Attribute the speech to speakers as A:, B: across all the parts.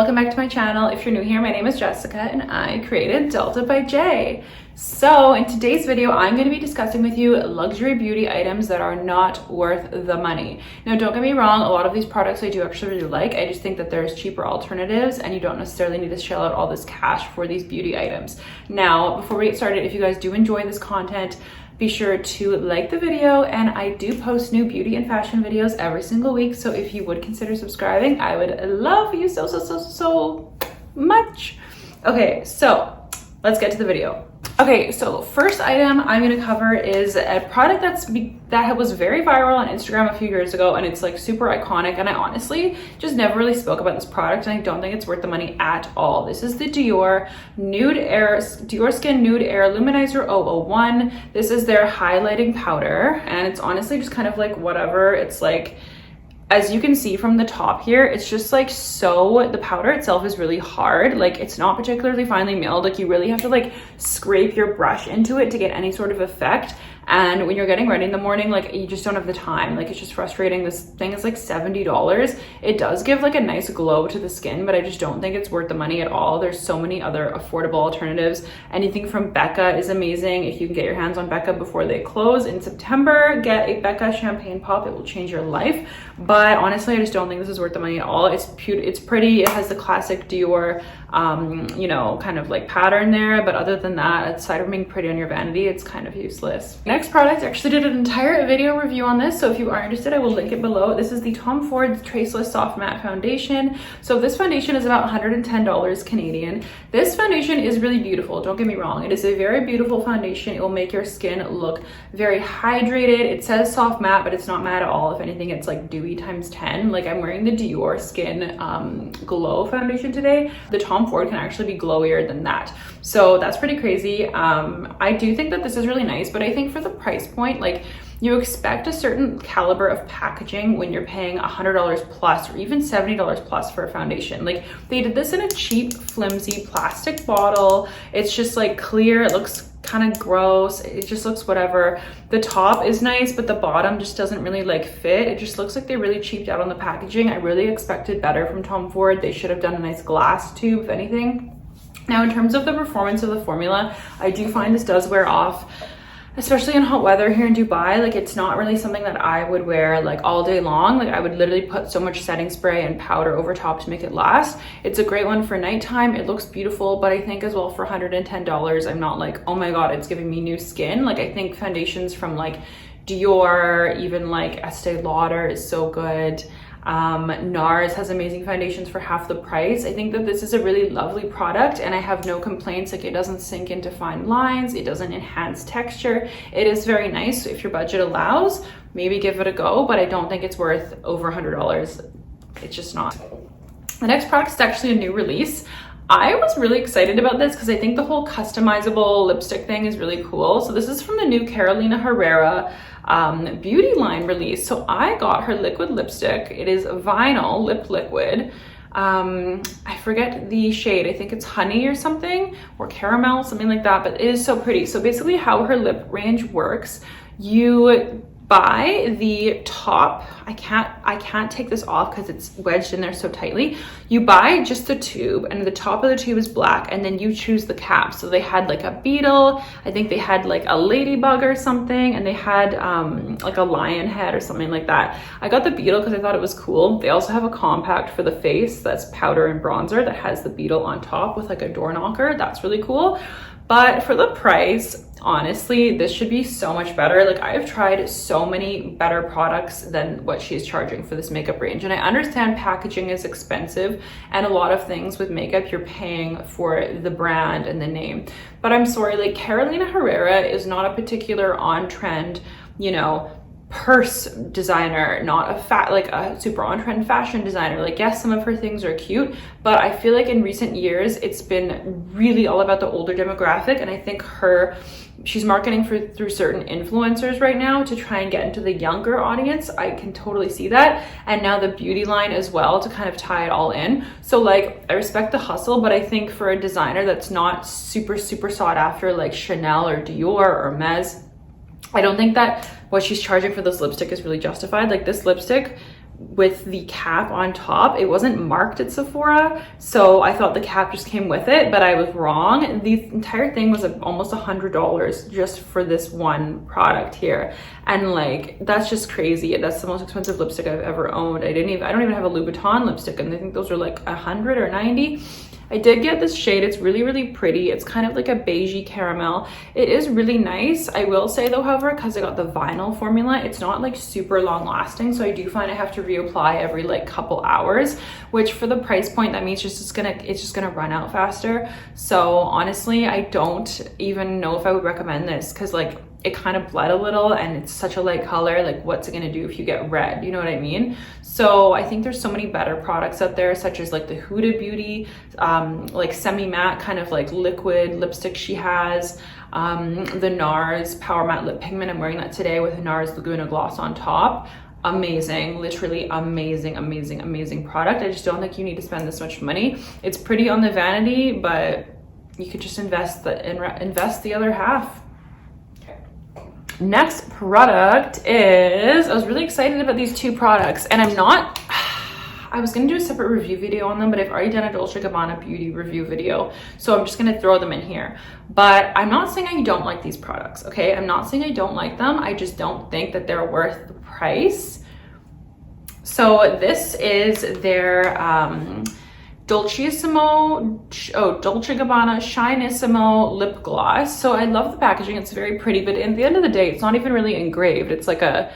A: welcome back to my channel. If you're new here, my name is Jessica and I created Delta by J. So in today's video, I'm going to be discussing with you luxury beauty items that are not worth the money. Now, don't get me wrong, a lot of these products I do actually really like. I just think that there's cheaper alternatives and you don't necessarily need to shell out all this cash for these beauty items. Now, before we get started, if you guys do enjoy this content, be sure to like the video, and I do post new beauty and fashion videos every single week. So if you would consider subscribing, I would love you so much. Okay, so let's get to the video. Okay, so first item I'm going to cover is a product that was very viral on Instagram a few years ago, and it's like super iconic, and I honestly just never really spoke about this product, and I don't think it's worth the money at all. This is the Dior Skin Nude Air Luminizer 001. This is their highlighting powder, and it's honestly just kind of like whatever. It's like, as you can see from the top here, it's just like, so the powder itself is really hard. Like, it's not particularly finely milled. Like, you really have to like scrape your brush into it to get any sort of effect. And when you're getting ready in the morning, like, you just don't have the time. Like, it's just frustrating. This thing is like $70. It does give like a nice glow to the skin, but I just don't think it's worth the money at all. There's so many other affordable alternatives. Anything from Becca is amazing. If you can get your hands on Becca before they close in September, get a Becca champagne pop. It will change your life. But honestly, I just don't think this is worth the money at all. It's pretty. It has the classic Dior, you know, kind of like pattern there. But other than that, aside from being pretty on your vanity, it's kind of useless. Next product, I actually did an entire video review on this, so if you are interested, I will link it below. This is the Tom Ford Traceless Soft Matte Foundation. So this foundation is about $110 Canadian. This foundation is really beautiful, don't get me wrong. It is a very beautiful foundation. It will make your skin look very hydrated. It says soft matte, but it's not matte at all. If anything, it's like dewy times 10. Like, I'm wearing the Dior Skin Glow foundation today. The Tom Ford can actually be glowier than that. So that's pretty crazy. I do think that this is really nice, but I think for the price point, like, you expect a certain caliber of packaging when you're paying $100 plus or even $70 plus for a foundation. Like, they did this in a cheap, flimsy plastic bottle. It's just like clear. It looks kind of gross. It just looks whatever. The top is nice, but the bottom just doesn't really like fit. It just looks like they really cheaped out on the packaging. I really expected better from Tom Ford. They should have done a nice glass tube, if anything. Now, in terms of the performance of the formula, I do find this does wear off, especially in hot weather here in Dubai. Like, it's not really something that I would wear like all day long. Like, I would literally put so much setting spray and powder over top to make it last. It's a great one for nighttime. It looks beautiful, but I think as well for $110, I'm not like, oh my God, it's giving me new skin. Like, I think foundations from like Dior, even like Estee Lauder is so good. Nars has amazing foundations for half the price. I think that this is a really lovely product, and I have no complaints. Like, it doesn't sink into fine lines. It doesn't enhance texture. It is very nice. So if your budget allows, maybe give it a go, but I don't think it's worth over $100. It's just not. The next product is actually a new release. I was really excited about this because I think the whole customizable lipstick thing is really cool. So this is from the new Carolina Herrera beauty line release. So I got her liquid lipstick. It is vinyl lip liquid. I forget the shade. I think it's honey or something, or caramel, something like that, but it is so pretty. So basically how her lip range works, you buy the top. I can't take this off because it's wedged in there so tightly. You buy just the tube, and the top of the tube is black, and then you choose the cap. So they had like a beetle, I think they had like a ladybug or something, and they had like a lion head or something like that. I got the beetle because I thought it was cool. They also have a compact for the face that's powder and bronzer that has the beetle on top with like a door knocker. That's really cool. But for the price, honestly, this should be so much better. Like, I've tried so many better products than what she's charging for this makeup range. And I understand packaging is expensive, and a lot of things with makeup, you're paying for the brand and the name. But I'm sorry, like, Carolina Herrera is not a particular on-trend, you know, purse designer, not a super on-trend fashion designer. Like, yes, some of her things are cute, but I feel like in recent years it's been really all about the older demographic, and I think she's marketing through certain influencers right now to try and get into the younger audience. I can totally see that. And now the beauty line as well to kind of tie it all in. So like, I respect the hustle, but I think for a designer that's not super sought after, like Chanel or Dior or Hermes, I don't think that what she's charging for this lipstick is really justified. Like, this lipstick with the cap on top. It wasn't marked at Sephora, so I thought the cap just came with it, but I was wrong. The entire thing was almost $100 just for this one product here, and like that's just crazy. That's the most expensive lipstick I've ever owned. I don't even have a Louboutin lipstick, and I think those are like 100 or 90. I did get this shade. It's really, really pretty. It's kind of like a beigey caramel. It is really nice. I will say though, however, because I got the vinyl formula, it's not like super long lasting. So I do find I have to reapply every like couple hours, which for the price point, that means it's just gonna run out faster. So honestly, I don't even know if I would recommend this, because like it kind of bled a little and it's such a light color. Like what's it gonna do if you get red? You know what I mean? So I think there's so many better products out there, such as like the Huda Beauty, like semi-matte kind of like liquid lipstick she has, the Nars Power Matte Lip Pigment. I'm wearing that today with a Nars Laguna gloss on top. Amazing, literally amazing, amazing, amazing product. I just don't think you need to spend this much money. It's pretty on the vanity, but you could just invest the other half. Next product is, I was really excited about these two products, and I was gonna do a separate review video on them, but I've already done a Dolce Gabbana beauty review video, so I'm just gonna throw them in here. But I'm not saying I don't like these products, okay? I'm not saying I don't like them, I just don't think that they're worth the price. So this is their Dolce Gabbana Shinissimo lip gloss. So I love the packaging, it's very pretty, but at the end of the day, it's not even really engraved. It's like a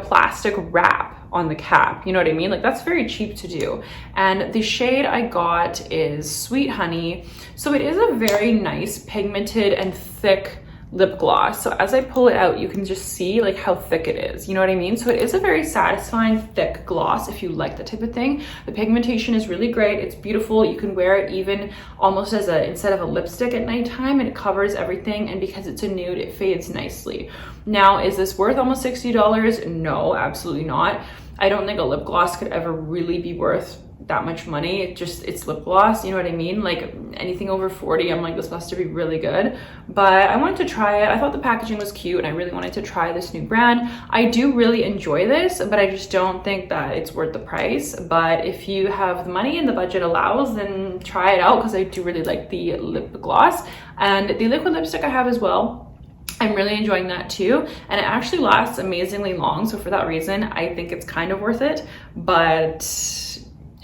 A: plastic wrap on the cap, you know what I mean? Like that's very cheap to do. And the shade I got is Sweet Honey. So it is a very nice pigmented and thick lip gloss. So as I pull it out, you can just see like how thick it is, you know what I mean? So it is a very satisfying thick gloss if you like that type of thing. The pigmentation is really great, it's beautiful. You can wear it even almost as instead of a lipstick at nighttime, and it covers everything, and because it's a nude, it fades nicely. Now, is this worth almost $60? No, absolutely not. I don't think a lip gloss could ever really be worth that much money. It's lip gloss, you know what I mean? Like anything over 40, I'm like, this must be really good. But I wanted to try it. I thought the packaging was cute, and I really wanted to try this new brand. I do really enjoy this, but I just don't think that it's worth the price. But if you have the money and the budget allows, then try it out, because I do really like the lip gloss. And the liquid lipstick I have as well, I'm really enjoying that too, and it actually lasts amazingly long. So for that reason, I think it's kind of worth it,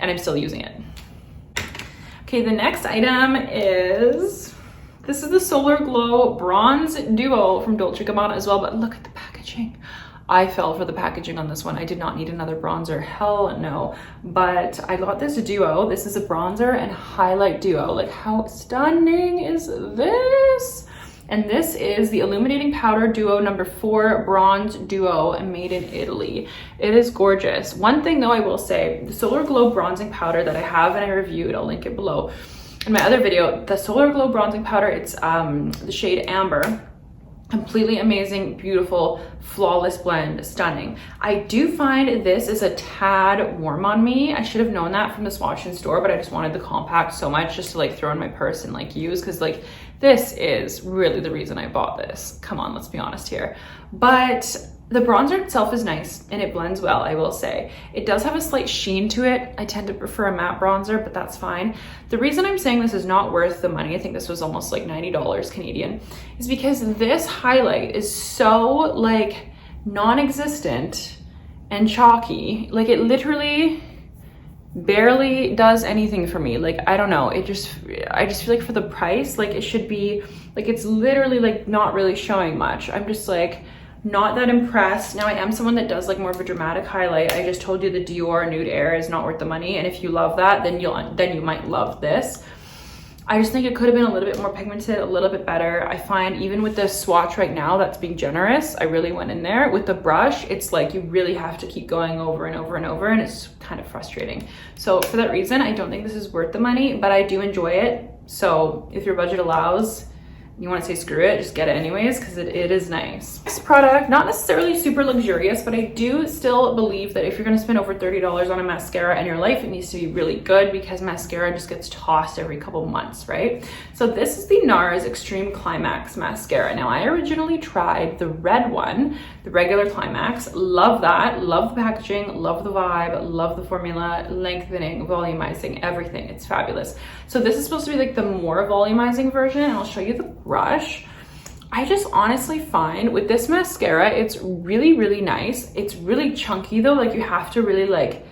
A: and I'm still using it. Okay, the next item is, this is the Solar Glow Bronze Duo from Dolce Gabbana as well, but look at the packaging. I fell for the packaging on this one. I did not need another bronzer, hell no. But I got this duo. This is a bronzer and highlight duo. Like how stunning is this? And this is the Illuminating Powder Duo number 4 Bronze Duo, made in Italy. It is gorgeous. One thing though I will say, the Solar Glow bronzing powder that I have and I reviewed, I'll link it below in my other video, the Solar Glow bronzing powder, it's the shade Amber. Completely amazing, beautiful, flawless blend, stunning. I do find this is a tad warm on me. I should have known that from the swatch in store, but I just wanted the compact so much just to like throw in my purse and like use, because like this is really the reason I bought this. Come on, let's be honest here. But the bronzer itself is nice and it blends well, I will say. It does have a slight sheen to it. I tend to prefer a matte bronzer, but that's fine. The reason I'm saying this is not worth the money, I think this was almost like $90 Canadian, is because this highlight is so like non-existent and chalky. Like it literally barely does anything for me. Like I don't know, I just feel like for the price, like it should be like, it's literally like not really showing much. I'm just like not that impressed. Now I am someone that does like more of a dramatic highlight. I just told you the Dior Nude Air is not worth the money, and if you love that, then you might love this. I just think it could have been a little bit more pigmented, a little bit better. I find even with the swatch right now that's being generous, I really went in there. With the brush, it's like you really have to keep going over and over and over, and it's kind of frustrating. So for that reason, I don't think this is worth the money, but I do enjoy it. So if your budget allows, you want to say screw it, just get it anyways, because it is nice. This product, not necessarily super luxurious, but I do still believe that if you're going to spend over $30 on a mascara in your life, it needs to be really good, because mascara just gets tossed every couple months, right? So this is the Nars Extreme Climax mascara. Now, I originally tried the red one, the regular Climax. Love that, love the packaging, love the vibe, love the formula, lengthening, volumizing, everything. It's fabulous. So this is supposed to be like the more volumizing version, and I'll show you the brush. I just honestly find with this mascara, it's really nice. It's really chunky though, like you have to really like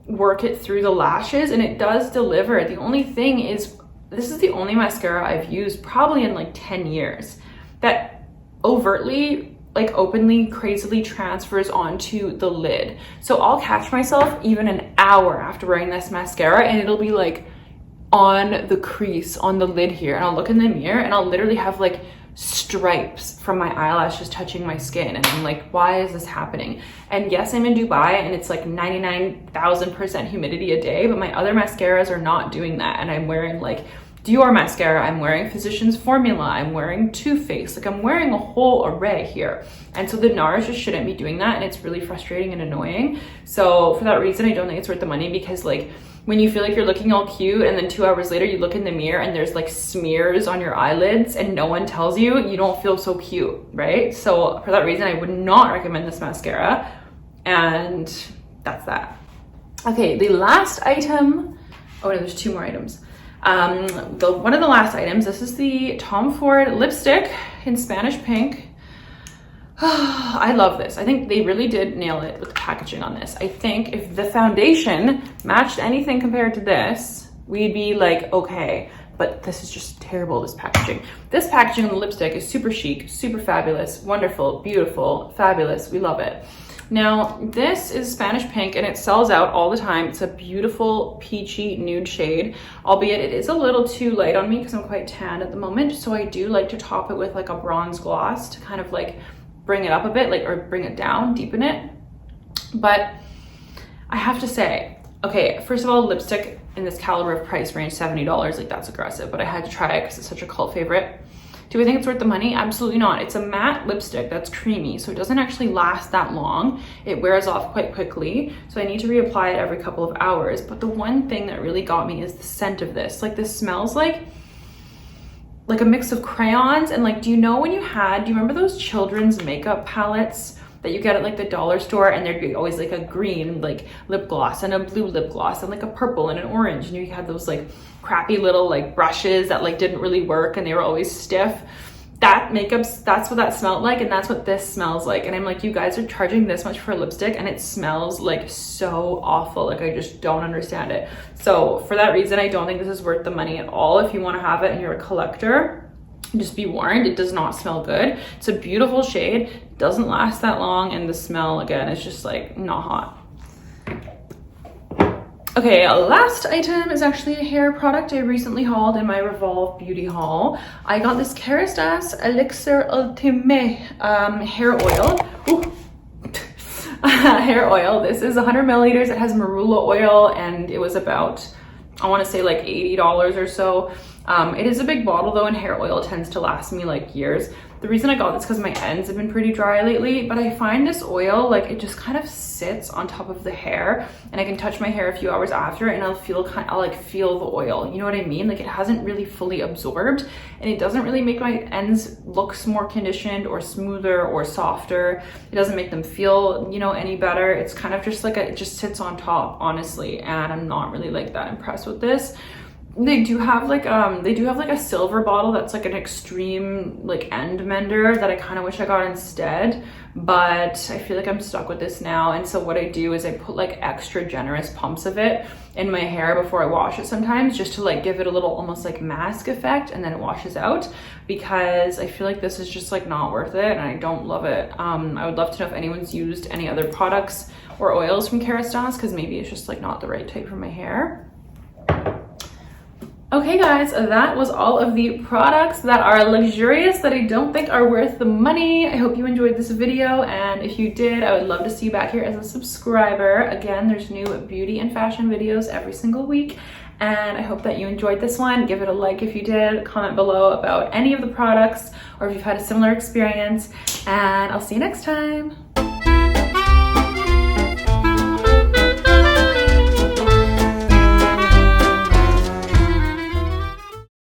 A: work it through the lashes, and it does deliver. The only thing is, this is the only mascara I've used probably in like 10 years that overtly, like openly, crazily transfers onto the lid. So I'll catch myself even an hour after wearing this mascara, and it'll be like on the crease on the lid here, and I'll look in the mirror and I'll literally have like stripes from my eyelashes touching my skin, and I'm like, why is this happening? And yes, I'm in Dubai and it's like 99,000% humidity a day, but my other mascaras are not doing that, and I'm wearing like Dior mascara, I'm wearing Physicians Formula, I'm wearing Too Faced, like I'm wearing a whole array here. And so the Nars just shouldn't be doing that, and it's really frustrating and annoying. So for that reason, I don't think it's worth the money, because like when you feel like you're looking all cute and then 2 hours later you look in the mirror and there's like smears on your eyelids and no one tells you, you don't feel so cute, right? So for that reason, I would not recommend this mascara, and that's that. Okay, the last item, oh no, there's 2 more items. One of the last items, this is the Tom Ford lipstick in Spanish pink. I love this. I think they really did nail it with the packaging on this. I think if the foundation matched anything compared to this, we'd be like, okay, but this is just terrible, this packaging. This packaging on the lipstick is super chic, super fabulous, wonderful, beautiful, fabulous. We love it. Now, this is Spanish pink and it sells out all the time. It's a beautiful peachy nude shade, albeit it is a little too light on me because I'm quite tan at the moment. So I do like to top it with like a bronze gloss to kind of like bring it up a bit, like, or bring it down, deepen it. But I have to say, okay, first of all, lipstick in this caliber of price range, $70, like that's aggressive, but I had to try it because it's such a cult favorite. Do I think it's worth the money? Absolutely not. It's a matte lipstick that's creamy, so it doesn't actually last that long. It wears off quite quickly, so I need to reapply it every couple of hours. But the one thing that really got me is the scent of this. Like, this smells like a mix of crayons, and like, do you remember those children's makeup palettes that you get at like the dollar store, and there'd be always like a green like lip gloss and a blue lip gloss and like a purple and an orange, and you had those like crappy little like brushes that like didn't really work and they were always stiff. That that's what that smelled like, and that's what this smells like. And I'm like, you guys are charging this much for a lipstick and it smells like so awful. Like, I just don't understand it. So for that reason, I don't think this is worth the money at all. If you want to have it and you're a collector, just be warned, it does not smell good. It's a beautiful shade, doesn't last that long, and the smell again is just like not hot. Okay, last item is actually a hair product I recently hauled in my Revolve beauty haul. I got this Kerastase Elixir Ultime hair oil. Hair oil. This is 100 milliliters. It has marula oil, and it was about, I want to say like $80 or so. It is a big bottle though, and hair oil tends to last me like years. The reason I got this because my ends have been pretty dry lately, but I find this oil, like, it just kind of sits on top of the hair, and I can touch my hair a few hours after and I'll feel the oil. You know what I mean? Like, it hasn't really fully absorbed, and it doesn't really make my ends look more conditioned or smoother or softer. It doesn't make them feel, you know, any better. It's kind of just like it just sits on top, honestly, and I'm not really like that impressed with this. They do have like a silver bottle that's like an extreme like end mender that I kind of wish I got instead, but I feel like I'm stuck with this now. And so what I do is I put like extra generous pumps of it in my hair before I wash it sometimes, just to like give it a little almost like mask effect, and then it washes out, because I feel like this is just like not worth it and I don't love it. I would love to know if anyone's used any other products or oils from Kerastase, because maybe it's just like not the right type for my hair. Okay guys, that was all of the products that are luxurious that I don't think are worth the money. I hope you enjoyed this video, and if you did, I would love to see you back here as a subscriber. Again, there's new beauty and fashion videos every single week, and I hope that you enjoyed this one. Give it a like if you did, comment below about any of the products or if you've had a similar experience, and I'll see you next time.